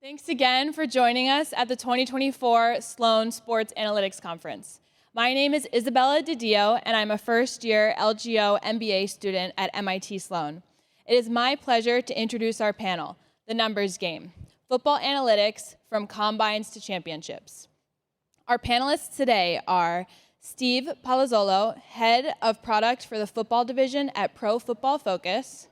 Thanks again for joining us at the 2024 Sloan Sports Analytics Conference. My name is Isabella DiDio, and I'm a first-year LGO MBA student at MIT Sloan. It is my pleasure to introduce our panel, The Numbers Game, Football Analytics from Combines to Championships. Our panelists today are Steve Palazzolo, Head of Product for the Football Division at Pro Football Focus,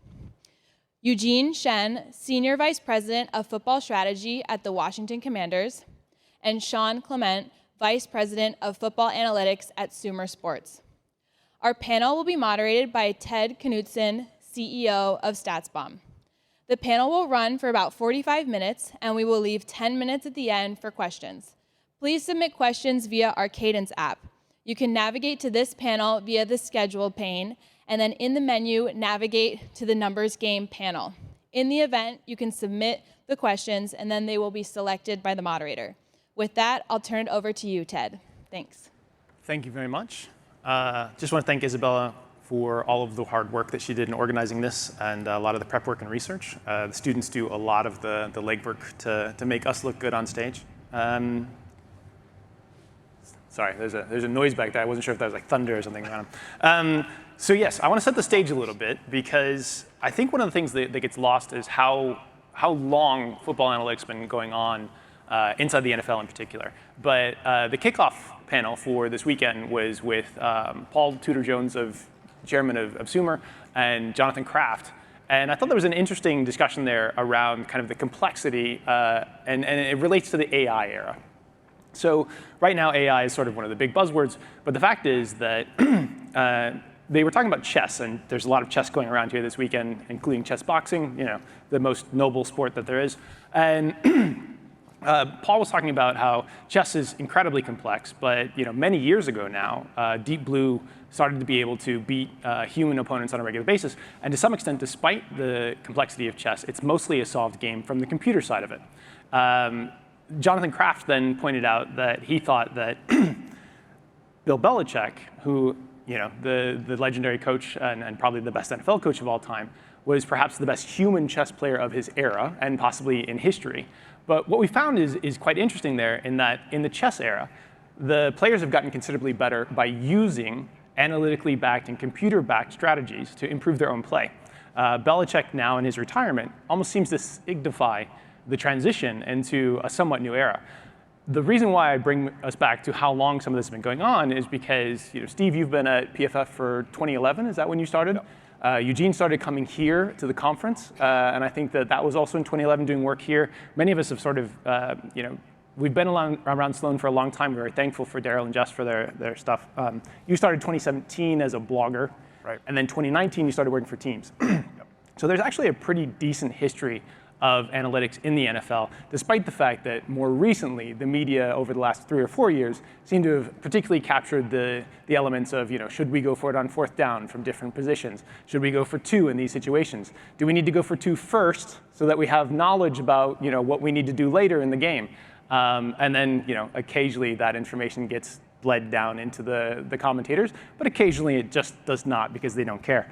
Eugene Shen, Senior Vice President of Football Strategy at the Washington Commanders, and Sean Clement, Vice President of Football Analytics at SumerSports. Our panel will be moderated by Ted Knutson, CEO of StatsBomb. The panel will run for about 45 minutes, and we will leave 10 minutes at the end for questions. Please submit questions via our Cadence app. You can navigate to this panel via the schedule pane, and then in the menu, navigate to the Numbers Game panel. In the event, you can submit the questions, and then they will be selected by the moderator. With that, I'll turn it over to you, Ted. Thanks. Thank you very much. Just want to thank Isabella for all of the hard work that she did in organizing this and a lot of the prep work and research. The students do a lot of the legwork to make us look good on stage. Sorry, there's a noise back there. I wasn't sure if that was like thunder or something around. So yes, I want to set the stage a little bit because I think one of the things that gets lost is how long football analytics has been going on inside the NFL in particular. But the kickoff panel for this weekend was with Paul Tudor-Jones, chairman of Sumer, and Jonathan Kraft. And I thought there was an interesting discussion there around kind of the complexity, and it relates to the AI era. So right now, AI is sort of one of the big buzzwords, but the fact is that they were talking about chess, and there's a lot of chess going around here this weekend, including chess boxing, the most noble sport that there is. And Paul was talking about how chess is incredibly complex, but many years ago now, Deep Blue started to be able to beat human opponents on a regular basis. And to some extent, despite the complexity of chess, it's mostly a solved game from the computer side of it. Jonathan Kraft then pointed out that he thought that Bill Belichick, who the legendary coach and probably the best NFL coach of all time, was perhaps the best human chess player of his era and possibly in history. But what we found is quite interesting there in that in the chess era, the players have gotten considerably better by using analytically backed and computer-backed strategies to improve their own play. Belichick now in his retirement almost seems to signify the transition into a somewhat new era. The reason why I bring us back to how long some of this has been going on is because, Steve, you've been at PFF for 2011. Is that when you started? Yep. Eugene started coming here to the conference, and I think that was also in 2011 doing work here. Many of us have sort of, we've been around Sloan for a long time. We're very thankful for Daryl and Jess for their stuff. You started 2017 as a blogger, right? And then 2019 you started working for teams. Yep. So there's actually a pretty decent history of analytics in the NFL, despite the fact that more recently, the media over the last 3 or 4 years seem to have particularly captured the elements of, should we go for it on 4th down from different positions? Should we go for 2 in these situations? Do we need to go for 2 first so that we have knowledge about, what we need to do later in the game? And then, occasionally that information gets bled down into the commentators, but occasionally it just does not because they don't care.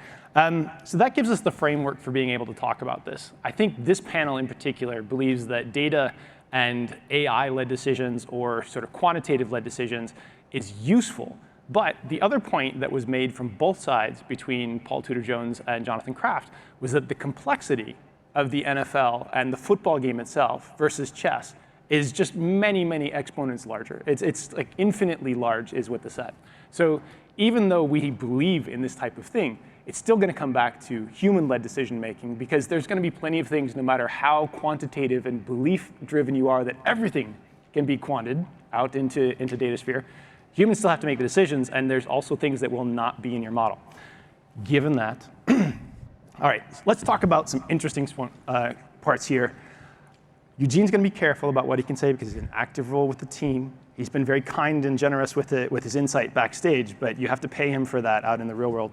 So that gives us the framework for being able to talk about this. I think this panel in particular believes that data and AI-led decisions or sort of quantitative-led decisions is useful. But the other point that was made from both sides between Paul Tudor-Jones and Jonathan Kraft was that the complexity of the NFL and the football game itself versus chess is just many, many exponents larger. It's like infinitely large is what they said. So even though we believe in this type of thing, it's still going to come back to human-led decision-making because there's going to be plenty of things, no matter how quantitative and belief-driven you are, that everything can be quanted out into DataSphere. Humans still have to make the decisions, and there's also things that will not be in your model. Given that, all right, let's talk about some interesting parts here. Eugene's going to be careful about what he can say because he's in an active role with the team. He's been very kind and generous with his insight backstage, but you have to pay him for that out in the real world.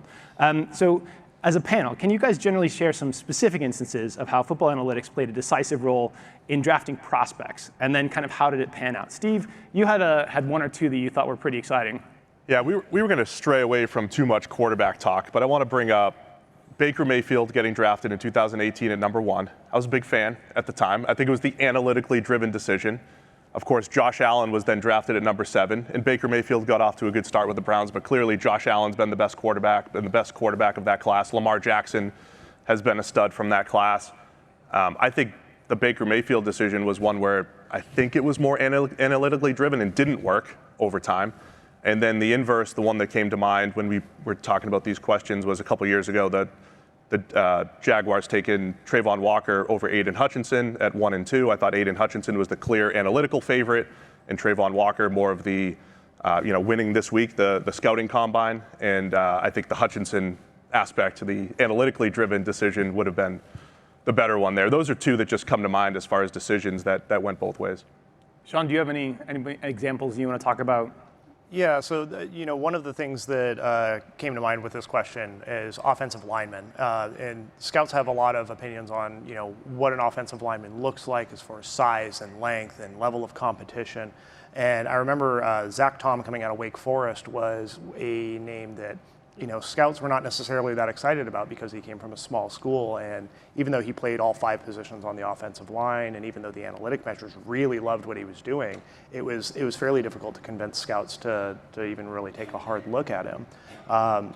So as a panel, can you guys generally share some specific instances of how football analytics played a decisive role in drafting prospects? And then kind of how did it pan out? Steve, you had 1 or 2 that you thought were pretty exciting. Yeah, we were going to stray away from too much quarterback talk, but I want to bring up Baker Mayfield getting drafted in 2018 at number 1. I was a big fan at the time. I think it was the analytically driven decision. Of course, Josh Allen was then drafted at number 7, and Baker Mayfield got off to a good start with the Browns, but clearly Josh Allen's been the best quarterback of that class. Lamar Jackson has been a stud from that class. I think the Baker Mayfield decision was one where I think it was more analytically driven and didn't work over time. And then the inverse, the one that came to mind when we were talking about these questions, was a couple years ago that the Jaguars taken Trayvon Walker over Aiden Hutchinson at 1 and 2. I thought Aiden Hutchinson was the clear analytical favorite, and Trayvon Walker more of the, winning this week the scouting combine. And I think the Hutchinson aspect to the analytically driven decision would have been the better one there. Those are two that just come to mind as far as decisions that went both ways. Sean, do you have any examples you want to talk about? Yeah, so one of the things that came to mind with this question is offensive linemen, and scouts have a lot of opinions on what an offensive lineman looks like as far as size and length and level of competition. And I remember Zach Tom coming out of Wake Forest was a name that scouts were not necessarily that excited about because he came from a small school, and even though he played all 5 positions on the offensive line, and even though the analytic measures really loved what he was doing, it was fairly difficult to convince scouts to even really take a hard look at him.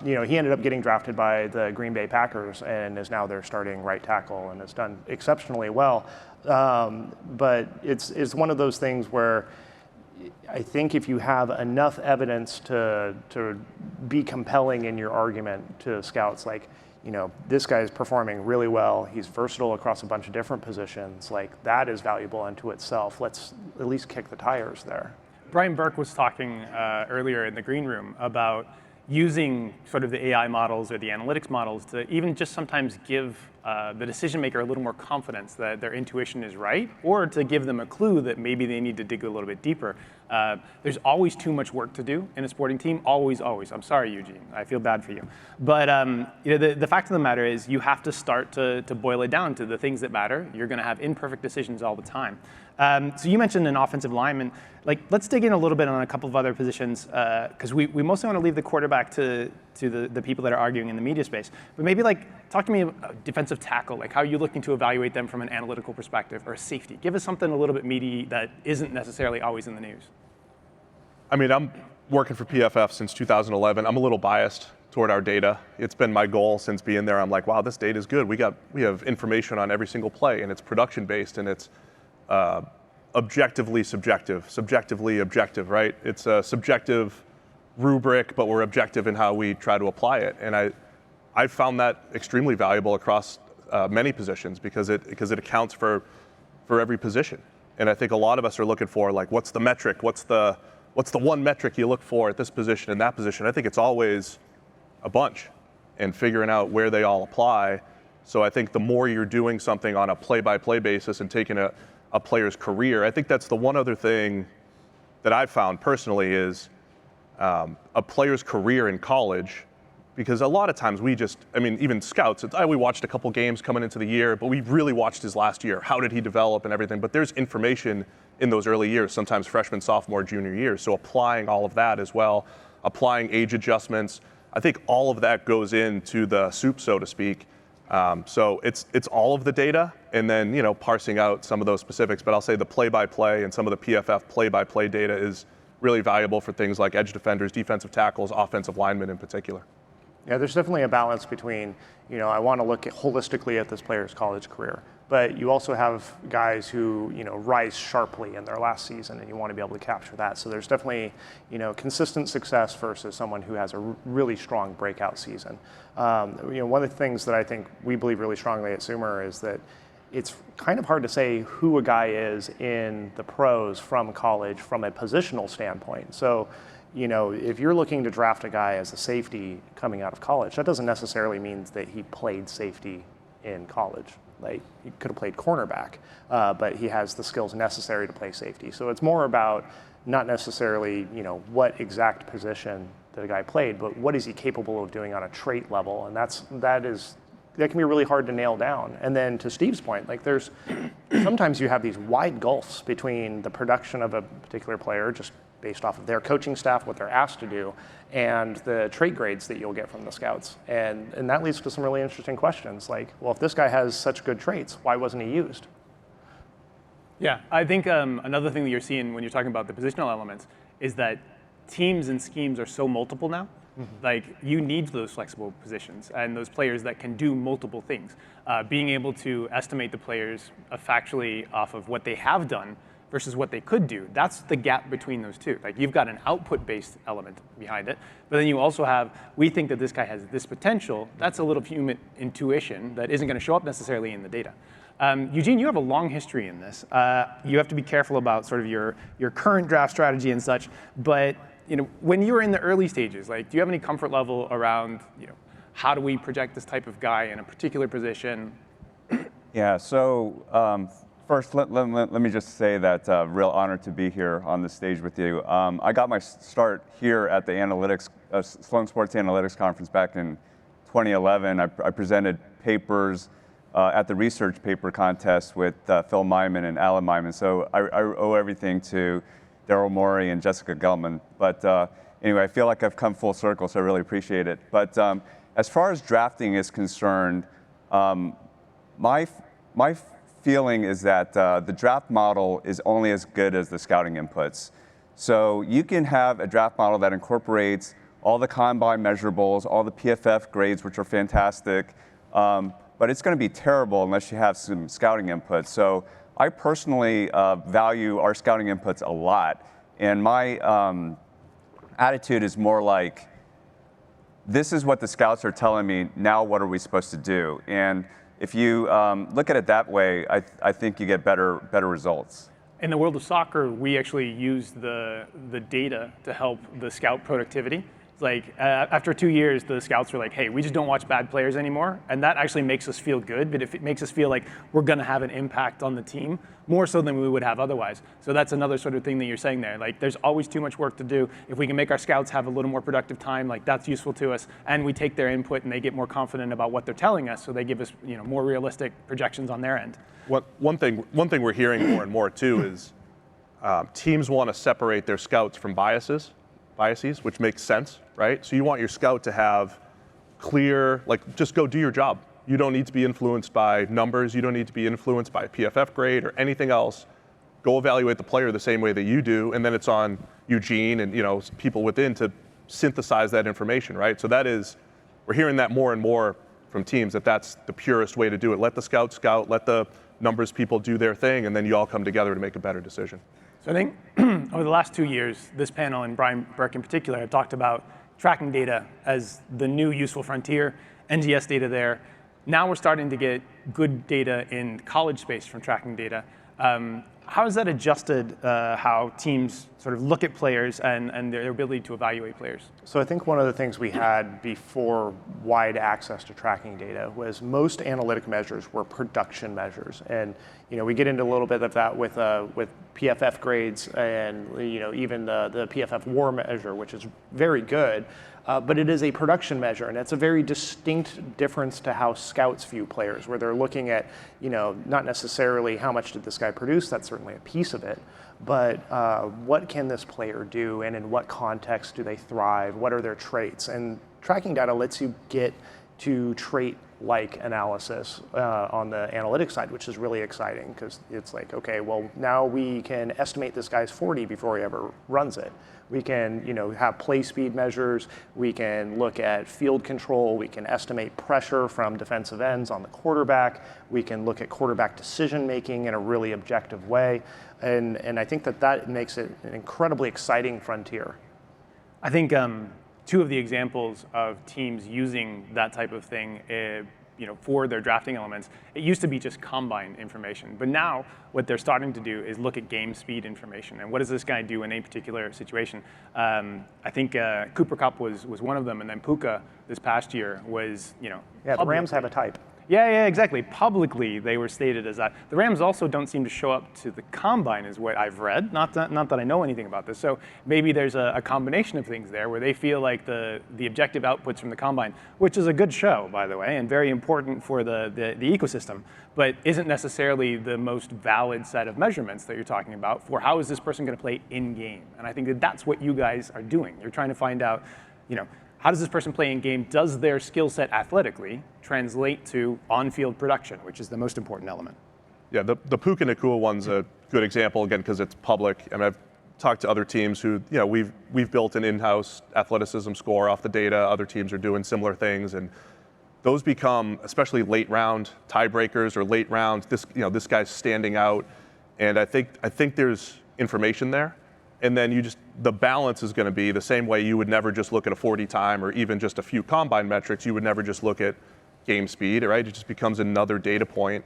He ended up getting drafted by the Green Bay Packers and is now their starting right tackle and has done exceptionally well. But it's one of those things where I think if you have enough evidence to be compelling in your argument to scouts, like, this guy is performing really well, he's versatile across a bunch of different positions, like that is valuable unto itself. Let's at least kick the tires there. Brian Burke was talking earlier in the green room about using sort of the AI models or the analytics models to even just sometimes give the decision maker a little more confidence that their intuition is right, or to give them a clue that maybe they need to dig a little bit deeper. There's always too much work to do in a sporting team, always. I'm sorry, Eugene, I feel bad for you. But the fact of the matter is you have to start to boil it down to the things that matter. You're gonna have imperfect decisions all the time. So you mentioned an offensive lineman. Let's dig in a little bit on a couple of other positions, because we mostly want to leave the quarterback to the people that are arguing in the media space. But maybe talk to me about defensive tackle. How are you looking to evaluate them from an analytical perspective, or safety? Give us something a little bit meaty that isn't necessarily always in the news. I mean, I'm working for PFF since 2011. I'm a little biased toward our data. It's been my goal since being there. I'm like, wow, this data is good. We have information on every single play, and it's production based, and it's objectively subjective, subjectively objective, right? It's a subjective rubric, but we're objective in how we try to apply it. And I found that extremely valuable across many positions because it accounts for every position. And I think a lot of us are looking for what's the metric? What's the one metric you look for at this position and that position? I think it's always a bunch and figuring out where they all apply. So I think the more you're doing something on a play-by-play basis and taking a player's career, I think that's the one other thing that I've found personally is a player's career in college, because a lot of times even scouts, we watched a couple games coming into the year, but we really watched his last year. How did he develop and everything? But there's information in those early years, sometimes freshman, sophomore, junior year. So applying all of that as well, applying age adjustments, I think all of that goes into the soup, so to speak. So it's all of the data, and then parsing out some of those specifics. But I'll say the play-by-play and some of the PFF play-by-play data is really valuable for things like edge defenders, defensive tackles, offensive linemen in particular. Yeah, there's definitely a balance between, I want to look holistically at this player's college career, but you also have guys who, rise sharply in their last season, and you want to be able to capture that. So there's definitely, consistent success versus someone who has a really strong breakout season. One of the things that I think we believe really strongly at Sumer is that it's kind of hard to say who a guy is in the pros from college from a positional standpoint. So, if you're looking to draft a guy as a safety coming out of college, that doesn't necessarily mean that he played safety in college. He could have played cornerback, but he has the skills necessary to play safety. So it's more about not necessarily, what exact position that a guy played, but what is he capable of doing on a trait level, and that can be really hard to nail down. And then to Steve's point, sometimes you have these wide gulfs between the production of a particular player, just based off of their coaching staff, what they're asked to do, and the trait grades that you'll get from the scouts. And that leads to some really interesting questions like, well, if this guy has such good traits, why wasn't he used? Yeah, I think another thing that you're seeing when you're talking about the positional elements is that teams and schemes are so multiple now. Like, you need those flexible positions and those players that can do multiple things. Being able to estimate the players factually off of what they have done versus what they could do, that's the gap between those two. Like, you've got an output-based element behind it, but then you also have, we think that this guy has this potential. That's a little human intuition that isn't going to show up necessarily in the data. Eugene, you have a long history in this. You have to be careful about sort of your current draft strategy and such, but when you were in the early stages, like, do you have any comfort level around, how do we project this type of guy in a particular position? Yeah, so first, let me just say that real honor to be here on the stage with you. I got my start here at the Sloan Sports Analytics Conference back in 2011. I presented papers at the research paper contest with Phil Myman and Alan Myman. So I owe everything to Daryl Morey and Jessica Gelman. But anyway, I feel like I've come full circle, so I really appreciate it. But as far as drafting is concerned, my feeling is that the draft model is only as good as the scouting inputs. So you can have a draft model that incorporates all the combine measurables, all the PFF grades, which are fantastic, but it's going to be terrible unless you have some scouting inputs. So I personally value our scouting inputs a lot, and my attitude is more like, this is what the scouts are telling me, now what are we supposed to do? And if you look at it that way, I think you get better results. In the world of soccer, we actually use the data to help the scout productivity. It's like after 2 years, the scouts were like, hey, we just don't watch bad players anymore. And that actually makes us feel good, but if it makes us feel like we're going to have an impact on the team, more so than we would have otherwise. So that's another sort of thing that you're saying there. Like, there's always too much work to do. If we can make our scouts have a little more productive time, like, that's useful to us. And we take their input and they get more confident about what they're telling us, so they give us more realistic projections on their end. One thing we're hearing more and more too is teams want to separate their scouts from biases, which makes sense, right? So you want your scout to have clear, like, just go do your job. You don't need to be influenced by numbers. You don't need to be influenced by a PFF grade or anything else. Go evaluate the player the same way that you do, and then it's on Eugene and people within to synthesize that information, right? So we're hearing that more and more from teams, that's the purest way to do it. Let the scout scout, let the numbers people do their thing, and then you all come together to make a better decision. So I think over the last 2 years, this panel and Brian Burke in particular have talked about tracking data as the new useful frontier, NGS data there. Now we're starting to get good data in college space from tracking data. How has that adjusted how teams sort of look at players and their ability to evaluate players? So I think one of the things we had before wide access to tracking data was most analytic measures were production measures. And we get into a little bit of that with PFF grades and even the PFF WAR measure, which is very good. But it is a production measure, and it's a very distinct difference to how scouts view players, where they're looking at, not necessarily how much did this guy produce, that's certainly a piece of it, but what can this player do, and in what context do they thrive, what are their traits? And tracking data lets you get to trait-like analysis on the analytics side, which is really exciting, because it's like, okay, well, now we can estimate this guy's 40 before he ever runs it. We can, have play speed measures. We can look at field control. We can estimate pressure from defensive ends on the quarterback. We can look at quarterback decision making in a really objective way, and I think that makes it an incredibly exciting frontier. I think two of the examples of teams using that type of thing, for their drafting elements, it used to be just combine information, but now what they're starting to do is look at game speed information and what does this guy do in a particular situation. I think Cooper Kupp was one of them, and then Puka this past year was, Yeah, the Rams have a type. Yeah, exactly. Publicly, they were stated as that. The Rams also don't seem to show up to the combine, is what I've read. Not that I know anything about this. So maybe there's a combination of things there where they feel like the objective outputs from the combine, which is a good show, by the way, and very important for the ecosystem, but isn't necessarily the most valid set of measurements that you're talking about for how is this person going to play in game. And I think that that's what you guys are doing. You're trying to find out, how does this person play in game? Does their skill set athletically translate to on-field production, which is the most important element? Yeah, the Puka Nacua one's a good example, again, because it's public. I mean, I've talked to other teams who, we've built an in-house athleticism score off the data. Other teams are doing similar things, and those become, especially late round tiebreakers or late rounds. This guy's standing out, and I think there's information there. And then the balance is going to be the same way you would never just look at a 40 time or even just a few combine metrics. You would never just look at game speed, right? It just becomes another data point.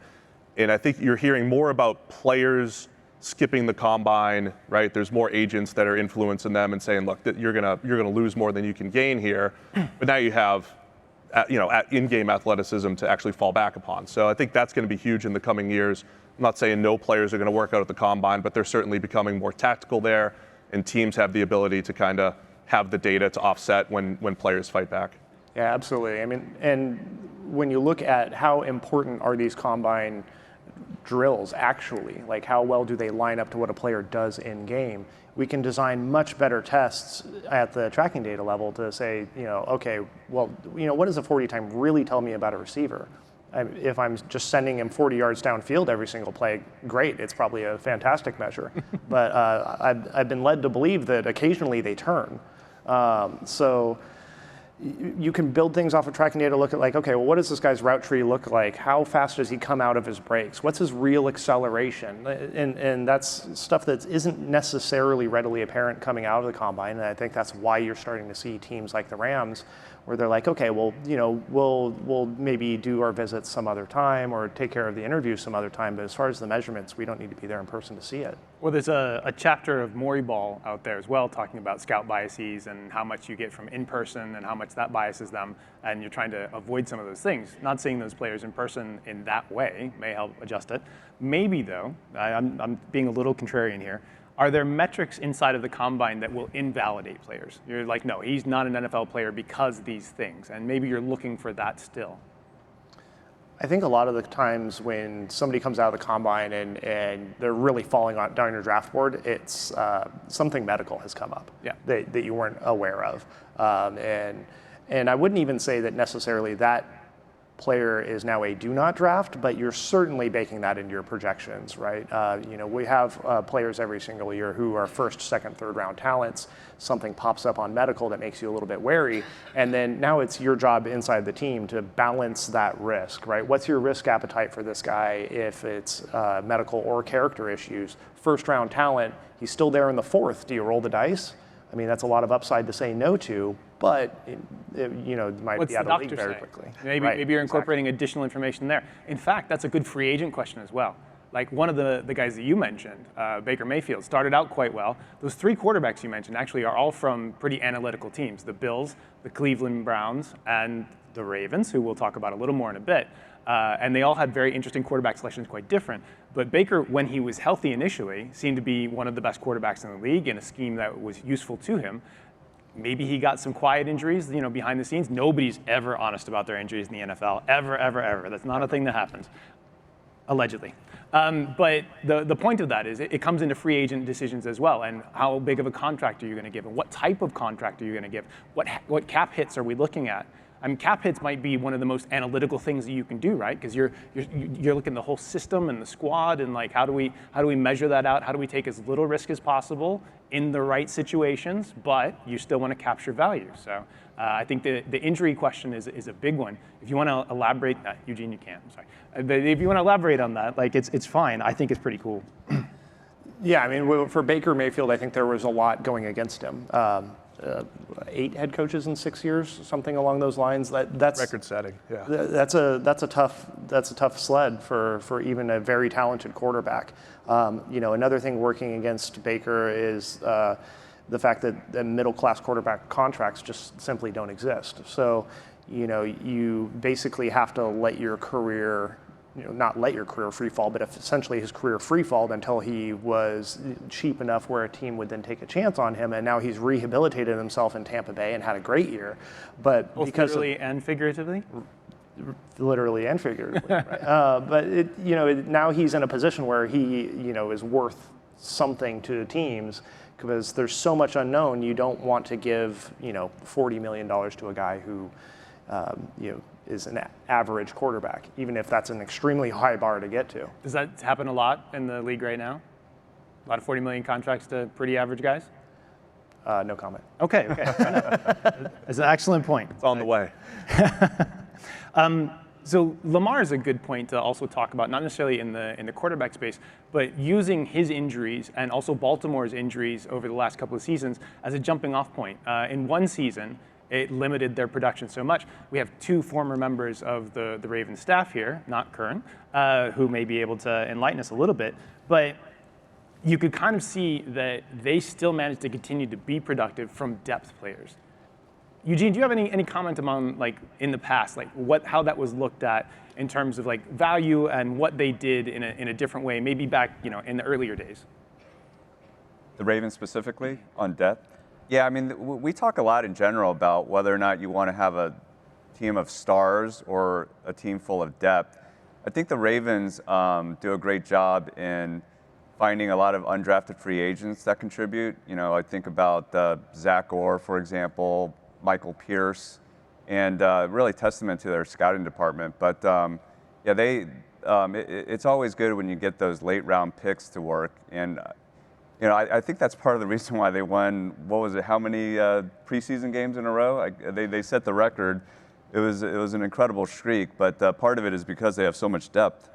And I think you're hearing more about players skipping the combine, right? There's more agents that are influencing them and saying, look, you're gonna lose more than you can gain here. But now you have in-game athleticism to actually fall back upon. So I think that's going to be huge in the coming years. I'm not saying no players are going to work out at the combine, but they're certainly becoming more tactical there, and teams have the ability to kind of have the data to offset when players fight back. Yeah, absolutely. I mean, and when you look at how important are these combine drills actually, like how well do they line up to what a player does in game, we can design much better tests at the tracking data level to say, okay, well, what does a 40 time really tell me about a receiver? If I'm just sending him 40 yards downfield every single play, great, it's probably a fantastic measure. But I've been led to believe that occasionally they turn. So you can build things off of tracking data, look at like, okay, well, what does this guy's route tree look like? How fast does he come out of his breaks? What's his real acceleration? And that's stuff that isn't necessarily readily apparent coming out of the combine. And I think that's why you're starting to see teams like the Rams where they're like, okay, well, we'll maybe do our visits some other time or take care of the interviews some other time. But as far as the measurements, we don't need to be there in person to see it. Well, there's a chapter of Maury Ball out there as well, talking about scout biases and how much you get from in person and how much that biases them. And you're trying to avoid some of those things. Not seeing those players in person in that way may help adjust it. Maybe though, I'm being a little contrarian here. Are there metrics inside of the combine that will invalidate players? You're like, no, he's not an NFL player because of these things, and maybe you're looking for that still. I think a lot of the times when somebody comes out of the combine and they're really falling down your draft board, it's something medical has come up that you weren't aware of. And I wouldn't even say that necessarily that player is now a do not draft, but you're certainly baking that into your projections, right? We have players every single year who are first, second, third round talents. Something pops up on medical that makes you a little bit wary. And then now it's your job inside the team to balance that risk, right? What's your risk appetite for this guy if it's medical or character issues? First round talent, he's still there in the fourth. Do you roll the dice? I mean, that's a lot of upside to say no to, but you might be out of the league very quickly. Maybe you're incorporating additional information there. In fact, that's a good free agent question as well. Like one of the guys that you mentioned, Baker Mayfield, started out quite well. Those three quarterbacks you mentioned actually are all from pretty analytical teams: the Bills, the Cleveland Browns, and the Ravens, who we'll talk about a little more in a bit. And they all had very interesting quarterback selections, quite different. But Baker, when he was healthy initially, seemed to be one of the best quarterbacks in the league in a scheme that was useful to him. Maybe he got some quiet injuries, behind the scenes. Nobody's ever honest about their injuries in the NFL, ever, ever, ever. That's not a thing that happens, allegedly. But the point of that is it comes into free agent decisions as well, and how big of a contract are you going to give, and what type of contract are you going to give? What cap hits are we looking at? I mean, cap hits might be one of the most analytical things that you can do, right? Because you're looking at the whole system and the squad, and like how do we measure that out? How do we take as little risk as possible in the right situations, but you still want to capture value? So I think the injury question is a big one. If you want to elaborate, Eugene, you can. I'm sorry, but if you want to elaborate on that, like it's fine. I think it's pretty cool. Yeah, I mean, for Baker Mayfield, I think there was a lot going against him. 8 head coaches in 6 years, something along those lines. That's record-setting. Yeah, that's a tough sled for even a very talented quarterback. Another thing working against Baker is the fact that the middle-class quarterback contracts just simply don't exist. So, you basically have to let your career, not let your career free fall, but essentially his career free falled until he was cheap enough where a team would then take a chance on him, and now he's rehabilitated himself in Tampa Bay and had a great year. But Both because literally and figuratively? literally and figuratively, right? But now he's in a position where he is worth something to teams, because there's so much unknown. You don't want to give $40 million to a guy who is an average quarterback, even if that's an extremely high bar to get to. Does that happen a lot in the league right now? A lot of $40 million contracts to pretty average guys? No comment. Okay. That's an excellent point. It's on the way. So Lamar is a good point to also talk about, not necessarily in the quarterback space, but using his injuries and also Baltimore's injuries over the last couple of seasons as a jumping off point. In one season, it limited their production so much. We have two former members of the Ravens staff here, not current, who may be able to enlighten us a little bit. But you could kind of see that they still managed to continue to be productive from depth players. Eugene, do you have any comment among, in the past, how that was looked at in terms of value and what they did in a different way, maybe back in the earlier days? The Ravens specifically on depth? Yeah, I mean, we talk a lot in general about whether or not you want to have a team of stars or a team full of depth. I think the Ravens do a great job in finding a lot of undrafted free agents that contribute. I think about Zach Orr, for example, Michael Pierce, and really testament to their scouting department. But it's always good when you get those late round picks to work. And I think that's part of the reason why they won. What was it? How many preseason games in a row? They set the record. It was an incredible streak. But part of it is because they have so much depth.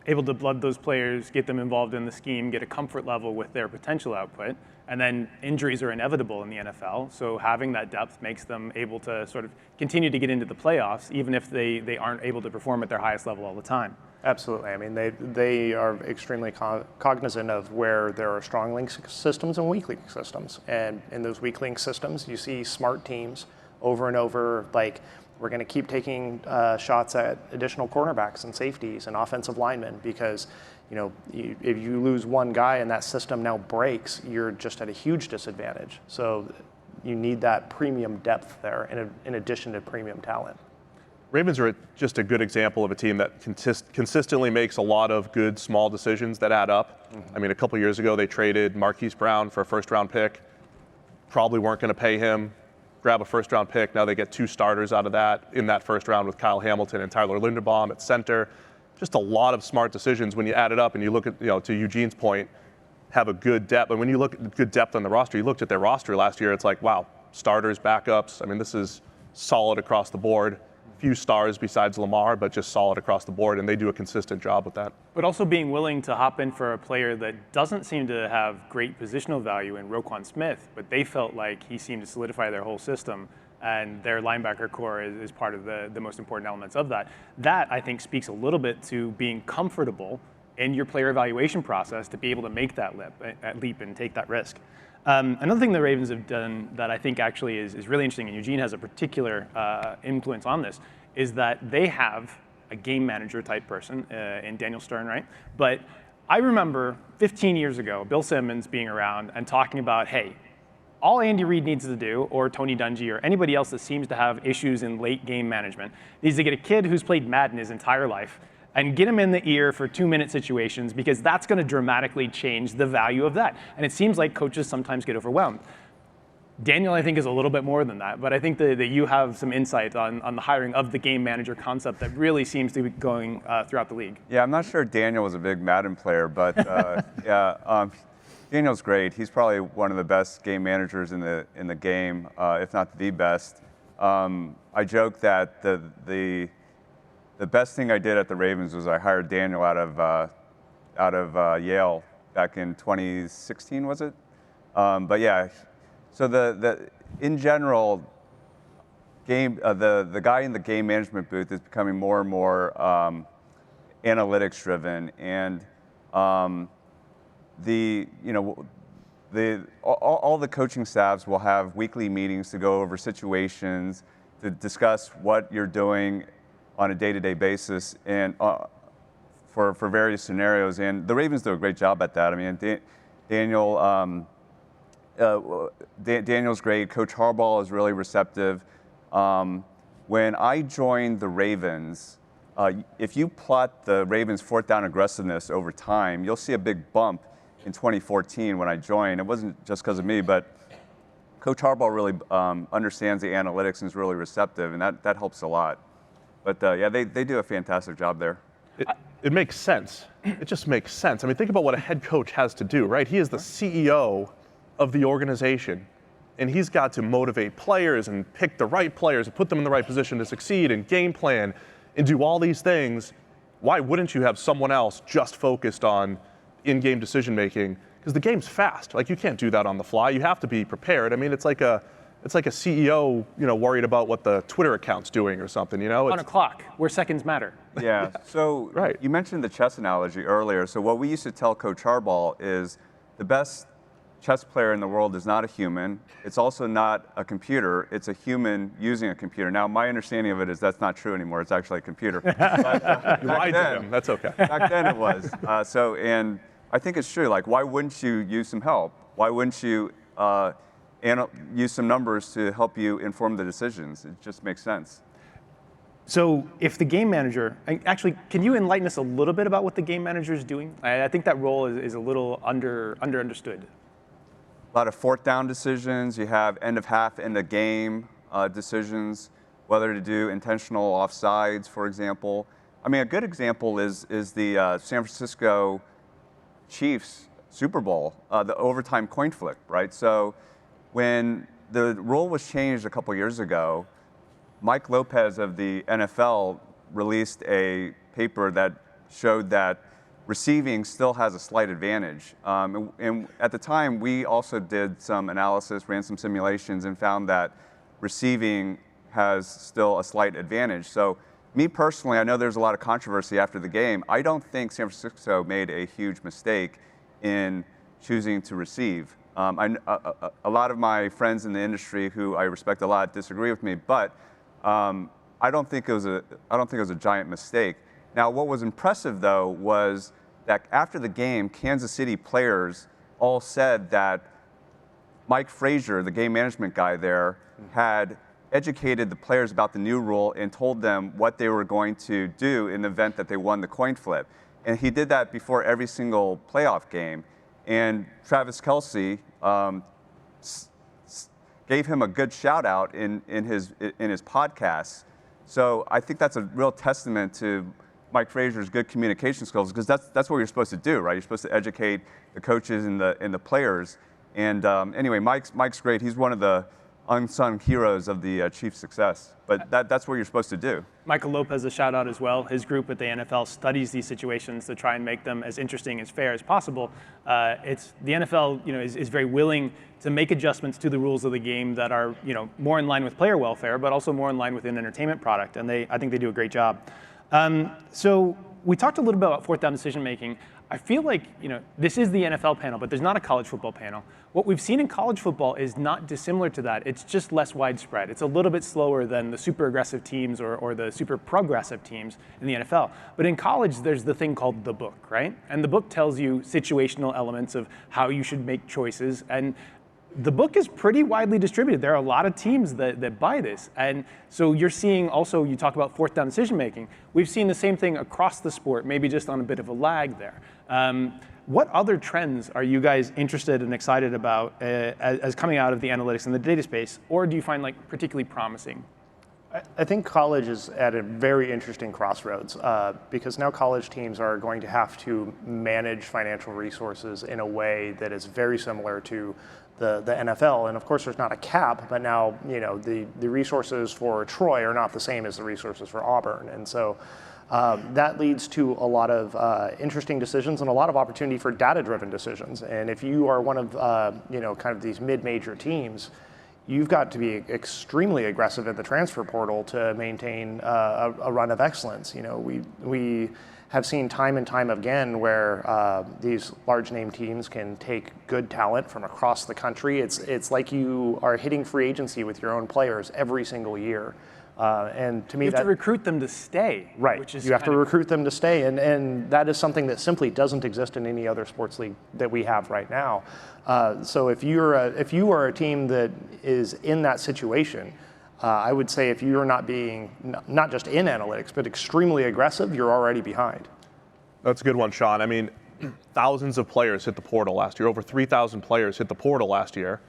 Able to blood those players, get them involved in the scheme, get a comfort level with their potential output. And then injuries are inevitable in the NFL, so having that depth makes them able to sort of continue to get into the playoffs, even if they aren't able to perform at their highest level all the time. Absolutely. I mean, they are extremely cognizant of where there are strong link systems and weak link systems. And in those weak link systems, you see smart teams over and over, we're going to keep taking shots at additional cornerbacks and safeties and offensive linemen, because if you lose one guy and that system now breaks, you're just at a huge disadvantage. So you need that premium depth there in addition to premium talent. Ravens are just a good example of a team that consistently makes a lot of good small decisions that add up. Mm-hmm. I mean, a couple years ago, they traded Marquise Brown for a first-round pick. Probably weren't going to pay him. Grab a first-round pick. Now they get two starters out of that in that first round with Kyle Hamilton and Tyler Linderbaum at center. Just a lot of smart decisions when you add it up and you look at, to Eugene's point, have a good depth. And when you look at good depth on the roster, you looked at their roster last year, it's wow, starters, backups. I mean, this is solid across the board. Few stars besides Lamar, but just solid across the board, and they do a consistent job with that. But also being willing to hop in for a player that doesn't seem to have great positional value in Roquan Smith, but they felt like he seemed to solidify their whole system, and their linebacker core is part of the most important elements of that. That, I think, speaks a little bit to being comfortable in your player evaluation process to be able to make that leap and take that risk. Another thing the Ravens have done that I think actually is really interesting, and Eugene has a particular influence on this, is that they have a game manager type person in Daniel Stern, right? But I remember 15 years ago, Bill Simmons being around and talking about, hey, all Andy Reid needs to do, or Tony Dungy, or anybody else that seems to have issues in late game management, needs to get a kid who's played Madden his entire life and get him in the ear for 2-minute situations, because that's going to dramatically change the value of that. And it seems like coaches sometimes get overwhelmed. Daniel, I think, is a little bit more than that, but I think that you have some insight on the hiring of the game manager concept that really seems to be going throughout the league. Yeah, I'm not sure Daniel was a big Madden player, but Daniel's great. He's probably one of the best game managers in the game, if not the best. I joke that the best thing I did at the Ravens was I hired Daniel out of Yale back in 2016, was it? But yeah, so in general, the guy in the game management booth is becoming more and more analytics driven, and all the coaching staffs will have weekly meetings to go over situations, to discuss what you're doing on a day-to-day basis and for various scenarios. And the Ravens do a great job at that. I mean, Daniel's great. Coach Harbaugh is really receptive. When I joined the Ravens, if you plot the Ravens' fourth down aggressiveness over time, you'll see a big bump in 2014 when I joined. It wasn't just because of me, but Coach Harbaugh really understands the analytics and is really receptive, and that helps a lot. But yeah, they do a fantastic job there. It makes sense. It just makes sense. I mean, think about what a head coach has to do, right? He is the CEO of the organization, and he's got to motivate players and pick the right players and put them in the right position to succeed and game plan and do all these things. Why wouldn't you have someone else just focused on in-game decision-making? Because the game's fast. Like, you can't do that on the fly. You have to be prepared. I mean, it's like a CEO, worried about what the Twitter account's doing or something, On a clock, where seconds matter. Yeah, so Right. You mentioned the chess analogy earlier. So what we used to tell Coach Harbaugh is the best chess player in the world is not a human. It's also not a computer. It's a human using a computer. Now, my understanding of it is that's not true anymore. It's actually a computer. But, You lied to him. That's okay. back then it was. And I think it's true. Like, why wouldn't you use some help? Why wouldn't you use some numbers to help you inform the decisions? It just makes sense. So if the game manager, actually, can you enlighten us a little bit about what the game manager is doing? I think that role is a little understood. A lot of fourth down decisions. You have end of half, end of game decisions, whether to do intentional offsides, for example. I mean, a good example is the San Francisco Chiefs Super Bowl, the overtime coin flip, right? So when the rule was changed a couple years ago, Mike Lopez of the NFL released a paper that showed that receiving still has a slight advantage. And at the time, we also did some analysis, ran some simulations, and found that receiving has still a slight advantage. So me personally, I know there's a lot of controversy after the game. I don't think San Francisco made a huge mistake in choosing to receive. A lot of my friends in the industry, who I respect a lot, disagree with me, but I don't think it was a giant mistake. Now, what was impressive, though, was that after the game, Kansas City players all said that Mike Frazier, the game management guy there, had educated the players about the new rule and told them what they were going to do in the event that they won the coin flip. And he did that before every single playoff game. And Travis Kelce gave him a good shout out in his podcasts. So I think that's a real testament to Mike Frazier's good communication skills, because that's what you're supposed to do, right? You're supposed to educate the coaches and the players. And anyway, Mike's great. He's one of the unsung heroes of the Chiefs' success. But that's what you're supposed to do. Michael Lopez, a shout out as well. His group at the NFL studies these situations to try and make them as interesting, as fair as possible. The NFL, is very willing to make adjustments to the rules of the game that are, more in line with player welfare, but also more in line with an entertainment product. And I think they do a great job. So we talked a little bit about fourth down decision making. I feel like, this is the NFL panel, but there's not a college football panel. What we've seen in college football is not dissimilar to that. It's just less widespread. It's a little bit slower than the super aggressive teams or the super progressive teams in the NFL. But in college, there's the thing called the book, right? And the book tells you situational elements of how you should make choices. And the book is pretty widely distributed. There are a lot of teams that buy this. And so you're seeing also, you talk about fourth down decision making. We've seen the same thing across the sport, maybe just on a bit of a lag there. What other trends are you guys interested and excited about as coming out of the analytics and the data space, or do you find particularly promising? I think college is at a very interesting crossroads because now college teams are going to have to manage financial resources in a way that is very similar to the NFL. And of course, there's not a cap, but now the resources for Troy are not the same as the resources for Auburn. And so that leads to a lot of interesting decisions and a lot of opportunity for data-driven decisions. And if you are one of kind of these mid-major teams, you've got to be extremely aggressive at the transfer portal to maintain a run of excellence. We have seen time and time again where these large name teams can take good talent from across the country. It's like you are hitting free agency with your own players every single year. And to me, you have to recruit them to stay. Right. Which is you have to recruit them to stay, and that is something that simply doesn't exist in any other sports league that we have right now. So if you are a team that is in that situation, I would say if you're not being not just in analytics but extremely aggressive, you're already behind. That's a good one, Sean. I mean, thousands of players hit the portal last year. Over 3,000 players hit the portal last year.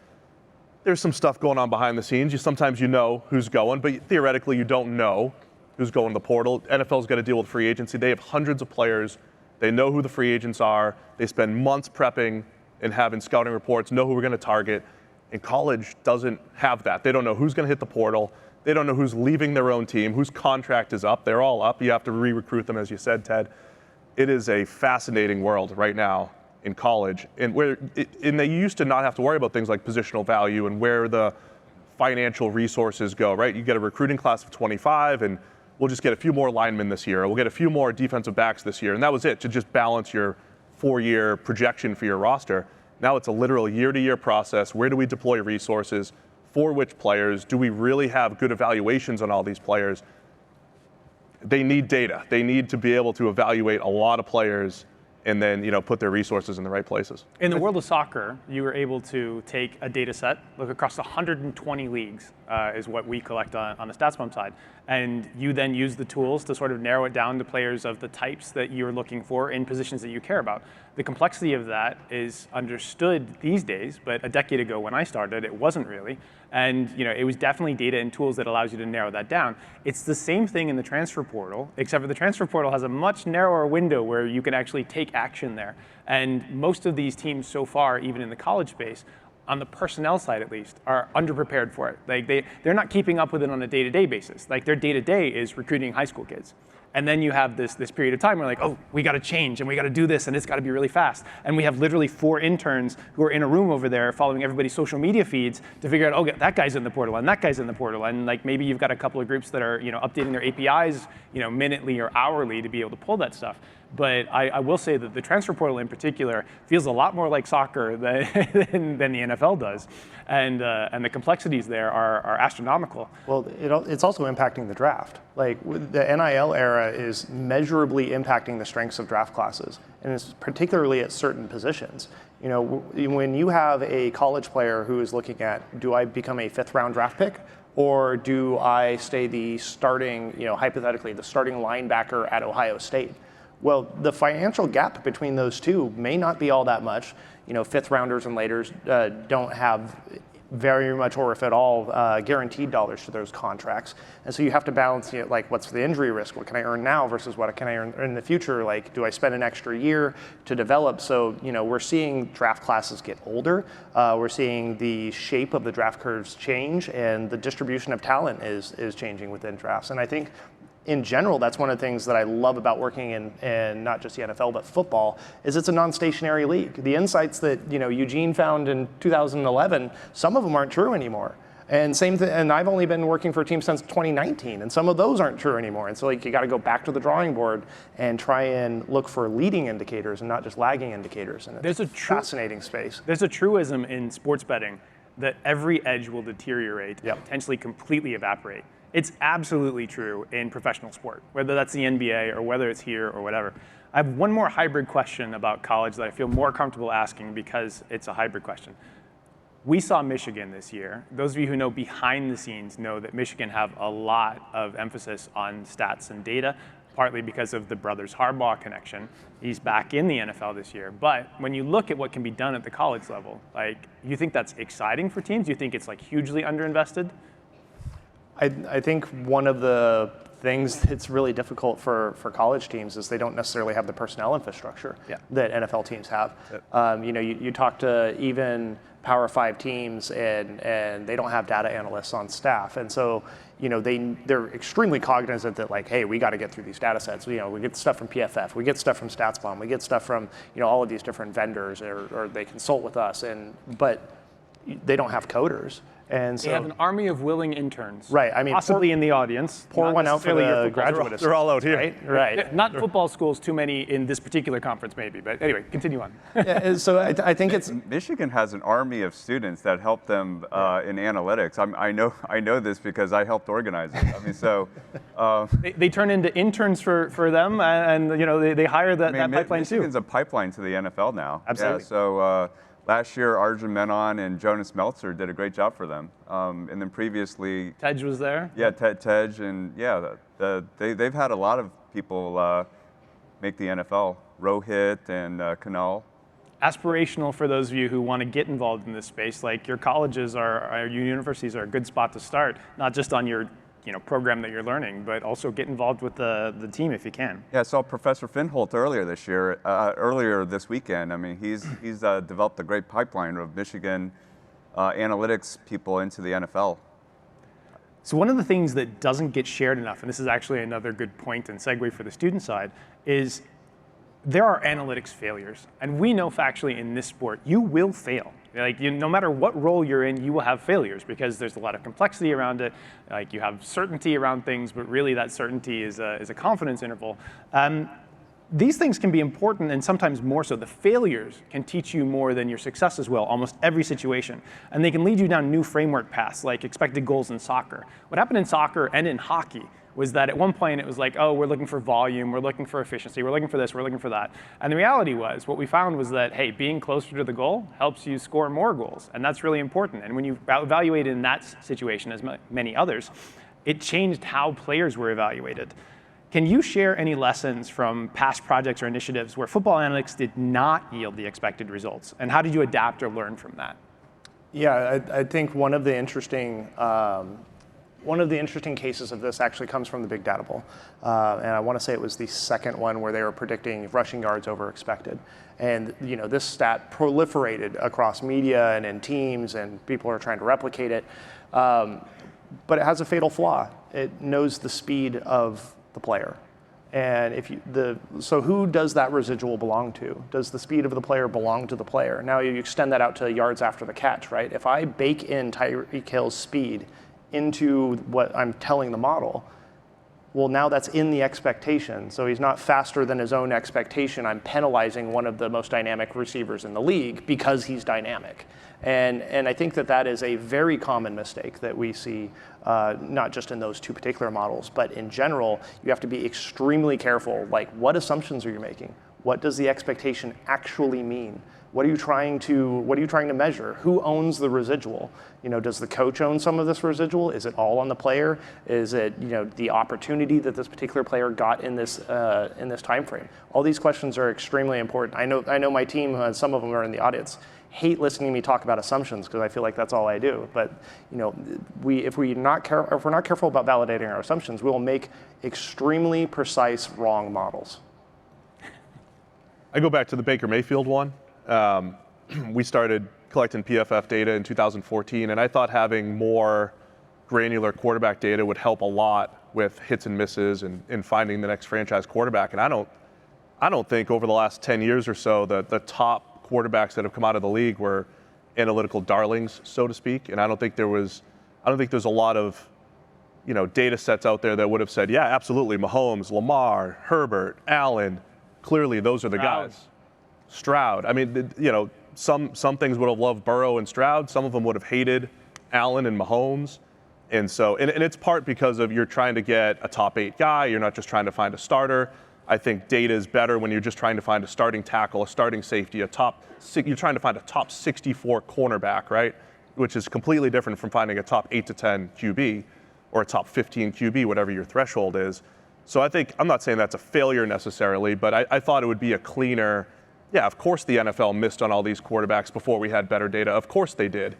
There's some stuff going on behind the scenes. Sometimes you know who's going, but theoretically you don't know who's going to the portal. NFL's got to deal with free agency. They have hundreds of players. They know who the free agents are. They spend months prepping and having scouting reports, know who we're going to target. And college doesn't have that. They don't know who's going to hit the portal. They don't know who's leaving their own team, whose contract is up. They're all up. You have to re-recruit them, as you said, Ted. It is a fascinating world right now in college, and they used to not have to worry about things like positional value and where the financial resources go, right? You get a recruiting class of 25, and we'll just get a few more linemen this year, or we'll get a few more defensive backs this year, and that was it, to just balance your 4-year projection for your roster. Now it's a literal year-to-year process. Where do we deploy resources? For which players? Do we really have good evaluations on all these players? They need data. They need to be able to evaluate a lot of players and then put their resources in the right places. In the world of soccer, you were able to take a data set, look across 120 leagues, is what we collect on the StatsBomb side. And you then use the tools to sort of narrow it down to players of the types that you're looking for in positions that you care about. The complexity of that is understood these days, but a decade ago when I started, it wasn't really. And it was definitely data and tools that allows you to narrow that down. It's the same thing in the transfer portal, except for the transfer portal has a much narrower window where you can actually take action there. And most of these teams so far, even in the college space, on the personnel side at least, are underprepared for it. Like they're not keeping up with it on a day-to-day basis. Like their day-to-day is recruiting high school kids. And then you have this period of time where oh, we got to change and we got to do this and it's got to be really fast. And we have literally 4 interns who are in a room over there following everybody's social media feeds to figure out, okay, that guy's in the portal and that guy's in the portal. And maybe you've got a couple of groups that are updating their APIs minutely or hourly to be able to pull that stuff. But I will say that the transfer portal in particular feels a lot more like soccer than the NFL does. And the complexities there are astronomical. Well, it's also impacting the draft. Like the NIL era is measurably impacting the strengths of draft classes, and it's particularly at certain positions. When you have a college player who is looking at, do I become a 5th round draft pick? Or do I stay the starting, hypothetically, the starting linebacker at Ohio State? Well, the financial gap between those two may not be all that much. 5th rounders and laters don't have very much, or if at all, guaranteed dollars to those contracts. And so you have to balance, what's the injury risk? What can I earn now versus what can I earn in the future? Do I spend an extra year to develop? So, we're seeing draft classes get older. We're seeing the shape of the draft curves change, and the distribution of talent is changing within drafts. And I think in general, that's one of the things that I love about working in not just the NFL, but football, is it's a non-stationary league. The insights that Eugene found in 2011, some of them aren't true anymore. And and I've only been working for a team since 2019, and some of those aren't true anymore. And so you got to go back to the drawing board and try and look for leading indicators and not just lagging indicators. And it's a fascinating space. There's a truism in sports betting that every edge will deteriorate, potentially completely evaporate. It's absolutely true in professional sport, whether that's the NBA or whether it's here or whatever. I have one more hybrid question about college that I feel more comfortable asking because it's a hybrid question. We saw Michigan this year. Those of you who know behind the scenes know that Michigan have a lot of emphasis on stats and data, partly because of the brothers Harbaugh connection. He's back in the NFL this year. But when you look at what can be done at the college level, you think that's exciting for teams? Do you think it's hugely underinvested? I think one of the things that's really difficult for college teams is they don't necessarily have the personnel infrastructure that NFL teams have. You talk to even Power 5 teams and they don't have data analysts on staff. And so, they're extremely cognizant that hey, we got to get through these data sets. We get stuff from PFF, we get stuff from StatsBomb, we get stuff from, all of these different vendors or they consult with us but they don't have coders. And They have an so, army of willing interns. Right, I mean, possibly in the audience. pour not one out for necessarily your the football graduate schools. They're all out here. right. Not football schools, too many in this particular conference, maybe. But anyway, continue on. Yeah, so I think it's Michigan has an army of students that help them in analytics. I know this because I helped organize it. I mean, so They turn into interns for them, and they hire that pipeline Michigan's too. a pipeline to the NFL now. Absolutely. Yeah, so last year, Arjun Menon and Jonas Meltzer did a great job for them. And then previously, Tej was there. yeah, Tej, and yeah, they've had a lot of people make the NFL. Rohit and Kanal. Aspirational for those of you who want to get involved in this space. Like your colleges your universities are a good spot to start, not just on your program that you're learning, but also get involved with the team if you can. Yeah, I saw Professor Finholt earlier this weekend. I mean, he's developed a great pipeline of Michigan analytics people into the NFL. So one of the things that doesn't get shared enough, and this is actually another good point and segue for the student side, is there are analytics failures. And we know factually in this sport, you will fail. Like no matter what role you're in, you will have failures because there's a lot of complexity around it. Like you have certainty around things, but really that certainty is a confidence interval. These things can be important and sometimes more so. The failures can teach you more than your successes will, almost every situation. And they can lead you down new framework paths like expected goals in soccer. What happened in soccer and in hockey was that at one point it was like, oh, we're looking for volume, we're looking for efficiency, we're looking for this, we're looking for that. And the reality was, what we found was that, hey, being closer to the goal helps you score more goals. And that's really important. And when you evaluate in that situation, as many others, it changed how players were evaluated. Can you share any lessons from past projects or initiatives where football analytics did not yield the expected results? And how did you adapt or learn from that? Yeah, I think one of the interesting cases of this actually comes from the Big Data Bowl. And I want to say it was the second one where they were predicting rushing yards over expected. And this stat proliferated across media and in teams, and people are trying to replicate it. But it has a fatal flaw. It knows the speed of the player. And so who does that residual belong to? Does the speed of the player belong to the player? Now you extend that out to yards after the catch, right? If I bake in Tyreek Hill's speed into what I'm telling the model, well, now that's in the expectation. So he's not faster than his own expectation. I'm penalizing one of the most dynamic receivers in the league because he's dynamic. And I think that is a very common mistake that we see, not just in those two particular models, but in general. You have to be extremely careful. Like, what assumptions are you making? What does the expectation actually mean? What are you trying to measure? Who owns the residual? Does the coach own some of this residual? Is it all on the player? Is it the opportunity that this particular player got in this time frame? All these questions are extremely important. I know my team, some of them are in the audience, hate listening to me talk about assumptions because I feel like that's all I do. But if we're not careful about validating our assumptions, we will make extremely precise wrong models. I go back to the Baker Mayfield one. We started collecting PFF data in 2014, and I thought having more granular quarterback data would help a lot with hits and misses and finding the next franchise quarterback. And I don't think over the last 10 years or so that the top quarterbacks that have come out of the league were analytical darlings, so to speak. And I don't think there's a lot of data sets out there that would have said, yeah, absolutely, Mahomes, Lamar, Herbert, Allen, clearly those are the guys. Stroud. I mean, some things would have loved Burrow and Stroud. Some of them would have hated Allen and Mahomes. And so, and it's part because of you're trying to get a top 8 guy. You're not just trying to find a starter. I think data is better when you're just trying to find a starting tackle, a starting safety, you're trying to find a top 64 cornerback, right? Which is completely different from finding a top 8 to 10 QB or a top 15 QB, whatever your threshold is. So I'm not saying that's a failure necessarily, but I thought it would be a cleaner. Yeah, of course the NFL missed on all these quarterbacks before we had better data. Of course they did.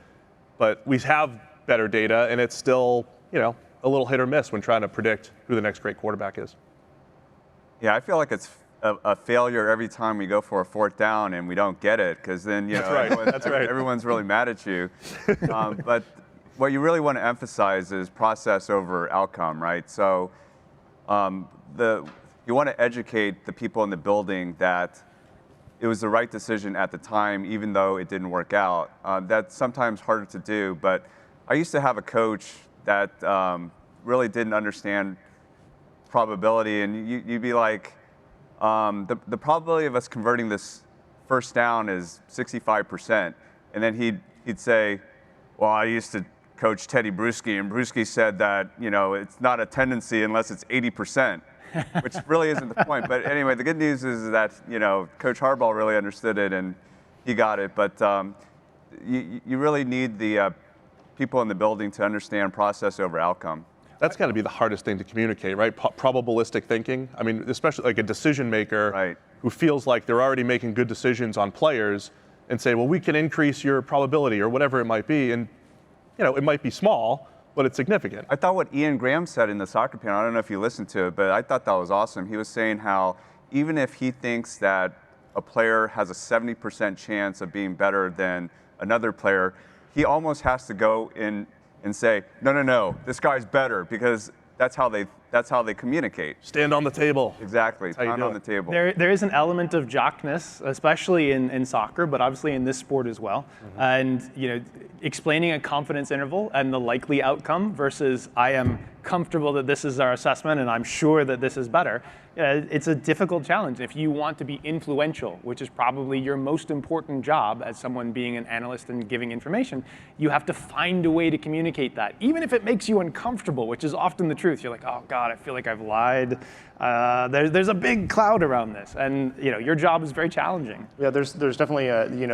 But we have better data, and it's still, a little hit or miss when trying to predict who the next great quarterback is. Yeah, I feel like it's a failure every time we go for a fourth down and we don't get it, because then That's right. Everyone's really mad at you. But what you really want to emphasize is process over outcome, right? So you want to educate the people in the building that it was the right decision at the time, even though it didn't work out. That's sometimes harder to do, but I used to have a coach that really didn't understand probability, and you'd be like, the probability of us converting this first down is 65%, and then he'd say, well, I used to coach Teddy Bruschi, and Bruschi said that, you know, it's not a tendency unless it's 80%, which really isn't the point. But anyway, the good news is that, you know, Coach Harbaugh really understood it and he got it. But you really need the people in the building to understand process over outcome. That's got to be the hardest thing to communicate, right? Probabilistic thinking. I mean, especially like a decision maker who feels like they're already making good decisions on players and say, well, we can increase your probability or whatever it might be. And, you know, it might be small, but it's significant. I thought what Ian Graham said in the soccer panel, I don't know if you listened to it, but I thought that was awesome. He was saying how even if he thinks that a player has a 70% chance of being better than another player, he almost has to go in and say, no, this guy's better, because that's how they communicate. Stand on the table. Exactly, stand on the table. There is an element of jockness, especially in soccer, but obviously in this sport as well. And you know, explaining a confidence interval and the likely outcome versus I am comfortable that this is our assessment and I'm sure that this is better. It's a difficult challenge. If you want to be influential, which is probably your most important job as someone being an analyst and giving information, you have to find a way to communicate that, even if it makes you uncomfortable, which is often the truth. You're like, oh God, I feel like I've lied. There's a big cloud around this, and you know your job is very challenging. Yeah, there's definitely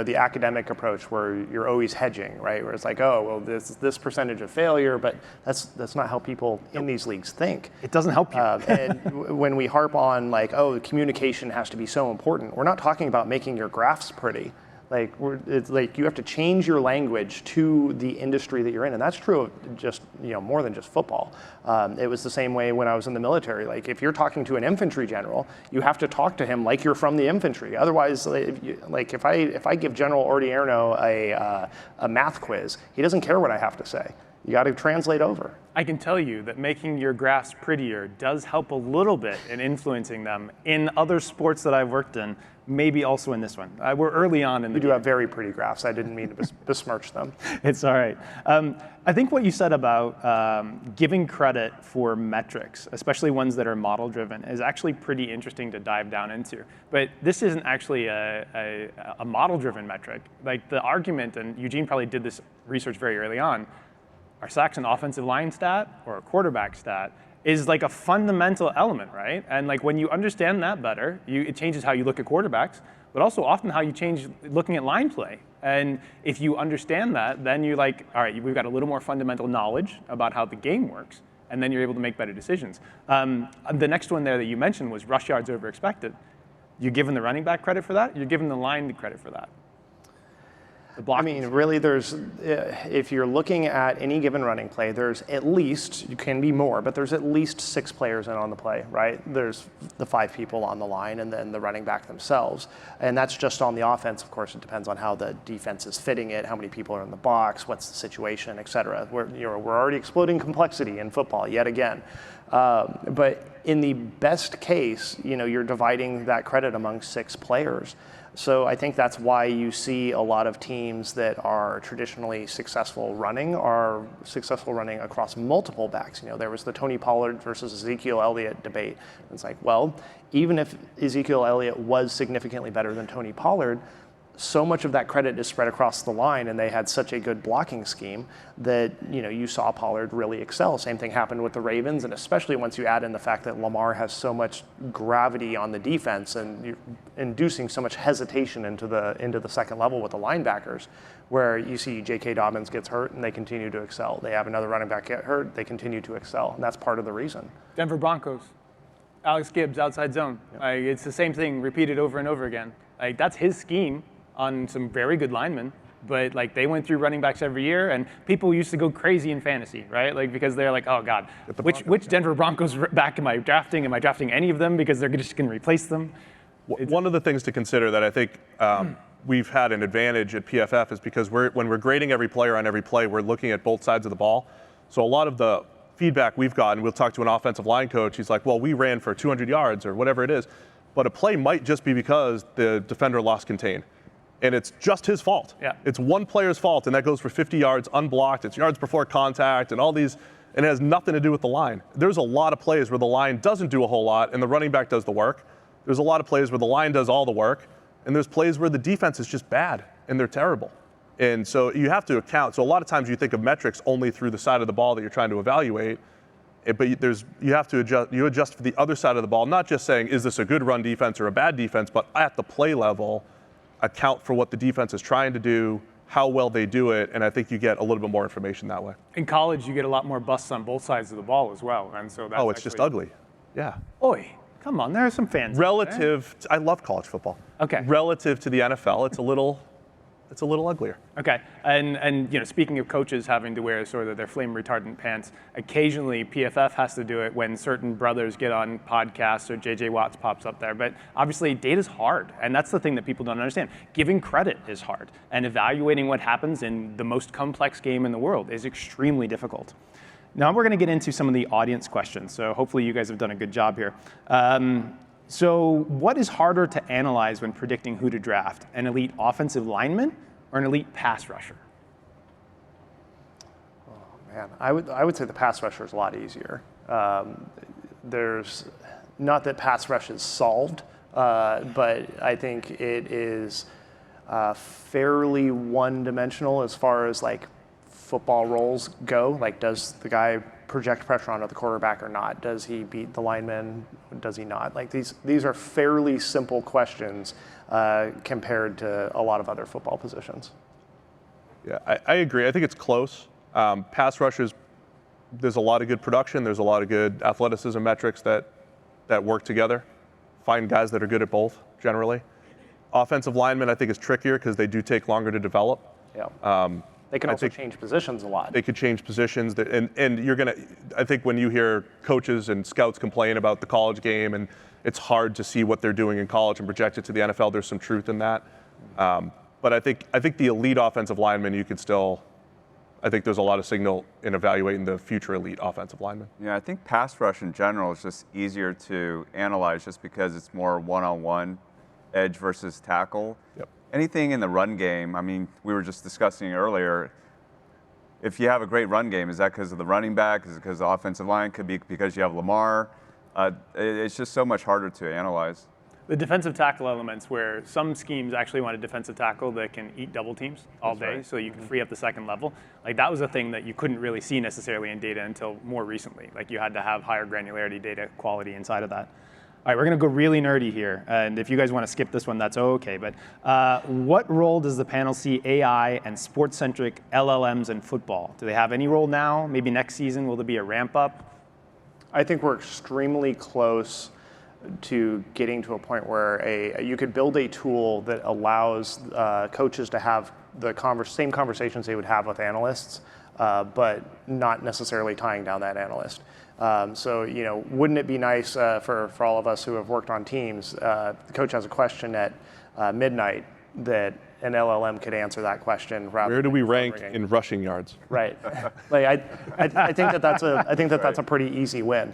the academic approach where you're always hedging, right? Where it's like, oh well, this percentage of failure, but that's not how people in these leagues think. It doesn't help you. And when we harp on like, oh, communication has to be so important, we're not talking about making your graphs pretty. Like it's like you have to change your language to the industry that you're in, and that's true of just more than just football. It was the same way when I was in the military. Like if you're talking to an infantry general, you have to talk to him like you're from the infantry. Otherwise, if I give General Ordierno a math quiz, he doesn't care what I have to say. You got to translate over. I can tell you that making your graphs prettier does help a little bit in influencing them in other sports that I've worked in, maybe also in this one. We're early on in the You do have very pretty graphs. I didn't mean to besmirch them. It's all right. I think what you said about giving credit for metrics, especially ones that are model-driven, is actually pretty interesting to dive down into. But this isn't actually a model-driven metric. Like the argument, and Eugene probably did this research very early on, are sacks an offensive line stat or a quarterback stat is like a fundamental element, right? And like when you understand that better, it changes how you look at quarterbacks, but also often how you change looking at line play. And if you understand that, then you're like, all right, we've got a little more fundamental knowledge about how the game works, and then you're able to make better decisions. The next one there that you mentioned was rush yards over expected. You're giving the running back credit for that, you're giving the line the credit for that. I mean, really, if you're looking at any given running play, there's at least, you can be more, but there's at least 6 players in on the play, right? There's the 5 people on the line and then the running back themselves. And that's just on the offense. Of course, it depends on how the defense is fitting it, how many people are in the box, what's the situation, et cetera. We're already exploding complexity in football yet again. But in the best case, you're dividing that credit among 6 players. So I think that's why you see a lot of teams that are traditionally successful running are successful running across multiple backs. There was the Tony Pollard versus Ezekiel Elliott debate. It's like, well, even if Ezekiel Elliott was significantly better than Tony Pollard, so much of that credit is spread across the line, and they had such a good blocking scheme that you saw Pollard really excel. Same thing happened with the Ravens, and especially once you add in the fact that Lamar has so much gravity on the defense and you're inducing so much hesitation into the second level with the linebackers, where you see J.K. Dobbins gets hurt and they continue to excel. They have another running back get hurt, they continue to excel, and that's part of the reason. Denver Broncos, Alex Gibbs, outside zone. Yep. It's the same thing repeated over and over again. That's his scheme on some very good linemen, but they went through running backs every year, and people used to go crazy in fantasy, right? Because they're like, oh God, which Denver Broncos back am I drafting? Am I drafting any of them because they're just going to replace them? One of the things to consider that I think we've had an advantage at PFF is because when we're grading every player on every play, we're looking at both sides of the ball. So a lot of the feedback we've gotten, we'll talk to an offensive line coach, he's like, well, we ran for 200 yards or whatever it is, but a play might just be because the defender lost contain. and it's just his fault. Yeah. It's one player's fault, and that goes for 50 yards unblocked. It's yards before contact and all these, and it has nothing to do with the line. There's a lot of plays where the line doesn't do a whole lot, and the running back does the work. There's a lot of plays where the line does all the work, and there's plays where the defense is just bad, and they're terrible. And so you have to account. So a lot of times you think of metrics only through the side of the ball that you're trying to evaluate, but you have to adjust for the other side of the ball, not just saying, is this a good run defense or a bad defense, but at the play level, account for what the defense is trying to do, how well they do it, and I think you get a little bit more information that way. In college, you get a lot more busts on both sides of the ball as well, and so that's It's just ugly. Yeah. Oi, come on, there are some fans. Relative, I love college football. Okay. Relative to the NFL, it's a little uglier. Okay, and speaking of coaches having to wear sort of their flame retardant pants, occasionally PFF has to do it when certain brothers get on podcasts or JJ Watts pops up there. But obviously, data's hard, and that's the thing that people don't understand. Giving credit is hard, and evaluating what happens in the most complex game in the world is extremely difficult. Now we're going to get into some of the audience questions, so hopefully you guys have done a good job here. So what is harder to analyze when predicting who to draft, an elite offensive lineman or an elite pass rusher? Oh, man, I would say the pass rusher is a lot easier. There's not that pass rush is solved, but I think it is fairly one-dimensional as far as like football roles go. Like, does the guy project pressure onto the quarterback or not? Does he beat the lineman? Does he not? Like these are fairly simple questions compared to a lot of other football positions. Yeah, I agree. I think it's close. Pass rushers, there's a lot of good production. There's a lot of good athleticism metrics that work together. Find guys that are good at both, generally. Offensive linemen, I think, is trickier because they do take longer to develop. Yeah. They can also change positions a lot. They could change positions, and you're gonna. I think when you hear coaches and scouts complain about the college game, and it's hard to see what they're doing in college and project it to the NFL, there's some truth in that. But I think the elite offensive lineman, you could still. I think there's a lot of signal in evaluating the future elite offensive lineman. Yeah, I think pass rush in general is just easier to analyze just because it's more one-on-one, edge versus tackle. Yep. Anything in the run game, I mean, we were just discussing earlier, if you have a great run game, is that because of the running back? Is it because of the offensive line? Could be because you have Lamar. It's just so much harder to analyze. The defensive tackle elements where some schemes actually want a defensive tackle that can eat double teams all day, right, so you can free up the second level. Like that was a thing that you couldn't really see necessarily in data until more recently. Like you had to have higher granularity data quality inside of that. All right, we're going to go really nerdy here, and if you guys want to skip this one, that's okay. But what role does the panel see AI and sports-centric LLMs in football? Do they have any role now? Maybe next season, will there be a ramp up? I think we're extremely close to getting to a point where you could build a tool that allows coaches to have the same conversations they would have with analysts, but not necessarily tying down that analyst. So, wouldn't it be nice for all of us who have worked on teams, the coach has a question at midnight that an LLM could answer that question. Where do we rank in rushing yards? Right. Like I think that's a pretty easy win.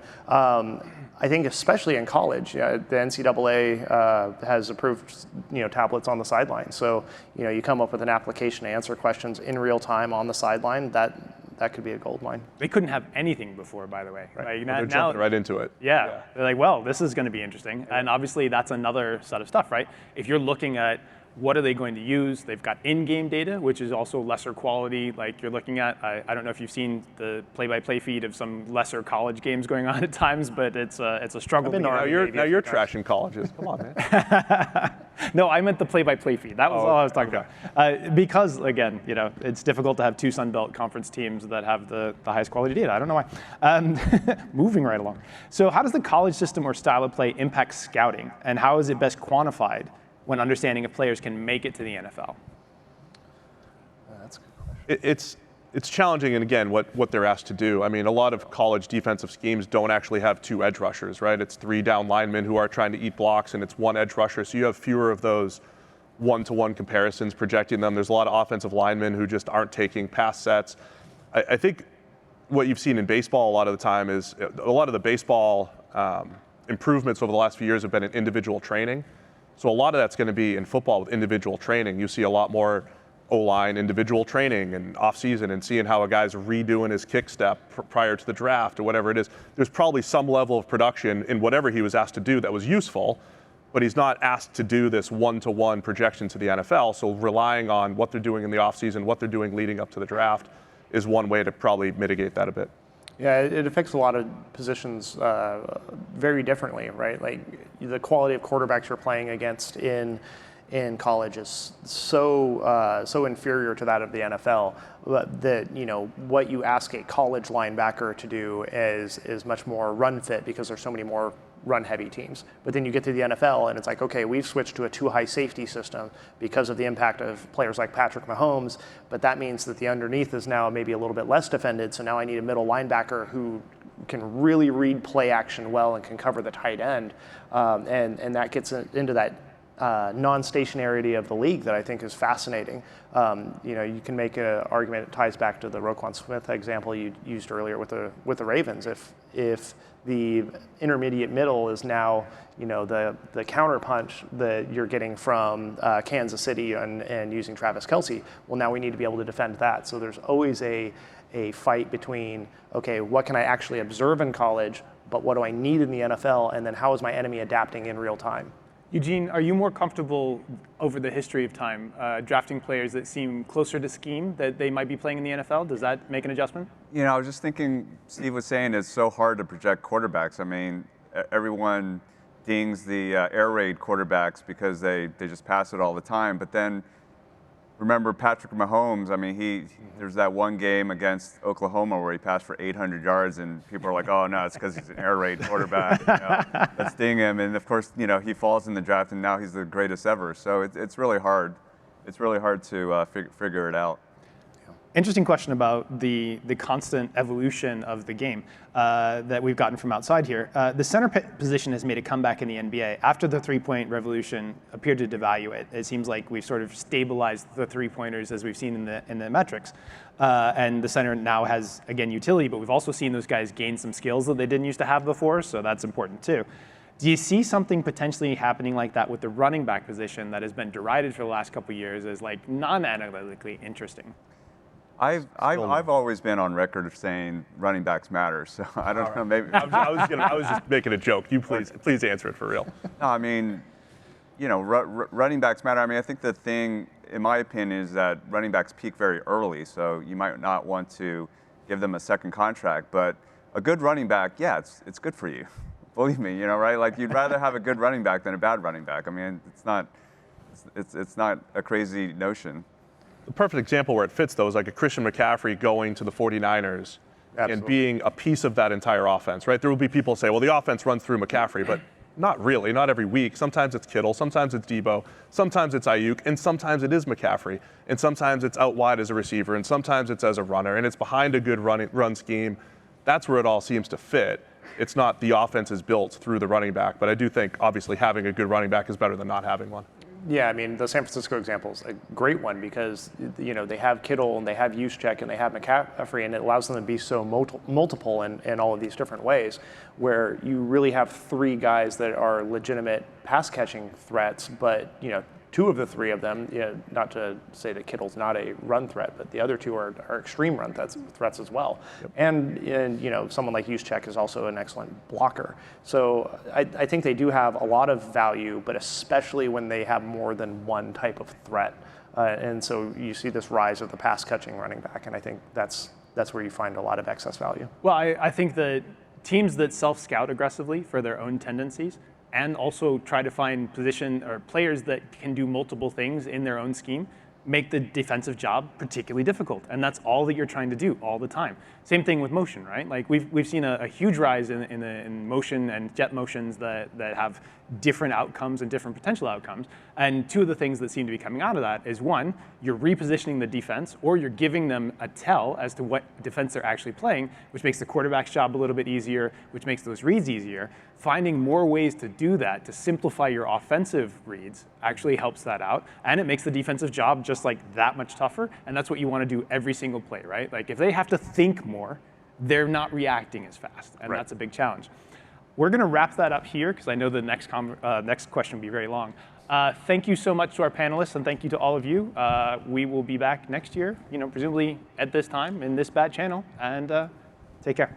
I think especially in college, the NCAA has approved tablets on the sideline. So you come up with an application to answer questions in real time on the sideline. That could be a gold mine. They couldn't have anything before, by the way. Right. Like they're jumping right into it. Yeah. They're like, well, this is going to be interesting. And obviously, that's another set of stuff, right? If you're looking at what are they going to use, they've got in-game data, which is also lesser quality. Like you're looking at, I don't know if you've seen the play-by-play feed of some lesser college games going on at times, but it's a struggle. Now you're trashing colleges. Come on, man. No, I meant the play-by-play feed. That was all I was talking about. Because, again, it's difficult to have two Sun Belt conference teams that have the highest quality data. I don't know why. Moving right along. So how does the college system or style of play impact scouting? And how is it best quantified when understanding if players can make it to the NFL? That's a good question. It's challenging, and again, what they're asked to do. I mean, a lot of college defensive schemes don't actually have two edge rushers, right? It's 3 down linemen who are trying to eat blocks, and it's 1 edge rusher. So you have fewer of those one-to-one comparisons projecting them. There's a lot of offensive linemen who just aren't taking pass sets. I think what you've seen in baseball a lot of the time is a lot of the baseball improvements over the last few years have been in individual training. So a lot of that's going to be in football with individual training. You see a lot more O-line individual training and off-season and seeing how a guy's redoing his kick step prior to the draft or whatever it is. There's probably some level of production in whatever he was asked to do that was useful, but he's not asked to do this one-to-one projection to the NFL. So relying on what they're doing in the off-season, what they're doing leading up to the draft is one way to probably mitigate that a bit. Yeah, it affects a lot of positions very differently, right? Like the quality of quarterbacks you're playing against in college is so inferior to that of the NFL that what you ask a college linebacker to do is much more run fit because there's so many more run-heavy teams. But then you get to the NFL and it's like, okay, we've switched to a two-high safety system because of the impact of players like Patrick Mahomes, but that means that the underneath is now maybe a little bit less defended, so now I need a middle linebacker who can really read play action well and can cover the tight end, and that gets into that non-stationarity of the league that I think is fascinating. You can make an argument, it ties back to the Roquan Smith example you used earlier with the Ravens. If the intermediate middle is now the counterpunch that you're getting from Kansas City and using Travis Kelce, well, now we need to be able to defend that. So there's always a fight between, okay, what can I actually observe in college, but what do I need in the NFL, and then how is my enemy adapting in real time? Eugene, are you more comfortable over the history of time drafting players that seem closer to scheme that they might be playing in the NFL? Does that make an adjustment? I was just thinking, Steve was saying it's so hard to project quarterbacks. I mean, everyone dings the air raid quarterbacks because they just pass it all the time. But then remember Patrick Mahomes, I mean, there's that one game against Oklahoma where he passed for 800 yards and people are like, oh no, it's because he's an air raid quarterback. Let's ding him. And of course, he falls in the draft and now he's the greatest ever. So it's really hard. It's really hard to figure it out. Interesting question about the constant evolution of the game that we've gotten from outside here. The center position has made a comeback in the NBA. After the three-point revolution appeared to devalue it, it seems like we've sort of stabilized the three-pointers as we've seen in the metrics. And the center now has, again, utility, but we've also seen those guys gain some skills that they didn't used to have before, so that's important too. Do you see something potentially happening like that with the running back position that has been derided for the last couple of years as like non-analytically interesting? I've always been on record of saying running backs matter, so I don't know. Maybe I was just making a joke. You please answer it for real. No, I mean, running backs matter. I mean, I think the thing, in my opinion, is that running backs peak very early, so you might not want to give them a second contract. But a good running back, yeah, it's good for you. Believe me, right? Like you'd rather have a good running back than a bad running back. I mean, it's not a crazy notion. The perfect example where it fits, though, is like a Christian McCaffrey going to the 49ers and being a piece of that entire offense, right? There will be people who say, well, the offense runs through McCaffrey, but not really, not every week. Sometimes it's Kittle, sometimes it's Debo, sometimes it's Ayuk, and sometimes it is McCaffrey, and sometimes it's out wide as a receiver, and sometimes it's as a runner, and it's behind a good run scheme. That's where it all seems to fit. It's not the offense is built through the running back, but I do think, obviously, having a good running back is better than not having one. Yeah, I mean, the San Francisco example is a great one because, they have Kittle and they have Juszczyk and they have McCaffrey, and it allows them to be so multiple in all of these different ways, where you really have three guys that are legitimate pass-catching threats, but, two of the three of them, not to say that Kittle's not a run threat, but the other two are extreme run threats as well. Yep. And someone like Juszczyk is also an excellent blocker. So I think they do have a lot of value, but especially when they have more than one type of threat. And so you see this rise of the pass-catching running back, and I think that's where you find a lot of excess value. Well, I think that teams that self-scout aggressively for their own tendencies and also try to find position or players that can do multiple things in their own scheme make the defensive job particularly difficult. And that's all that you're trying to do all the time. Same thing with motion, right? Like we've seen a huge rise in motion and jet motions that have different outcomes and different potential outcomes. And two of the things that seem to be coming out of that is one, you're repositioning the defense, or you're giving them a tell as to what defense they're actually playing, which makes the quarterback's job a little bit easier, which makes those reads easier. Finding more ways to do that, to simplify your offensive reads, actually helps that out. And it makes the defensive job just like that much tougher. And that's what you want to do every single play, right? Like if they have to think more, they're not reacting as fast. And That's a big challenge. We're going to wrap that up here because I know the next question will be very long. Thank you so much to our panelists, and thank you to all of you. We will be back next year, presumably at this time in this bad channel, and take care.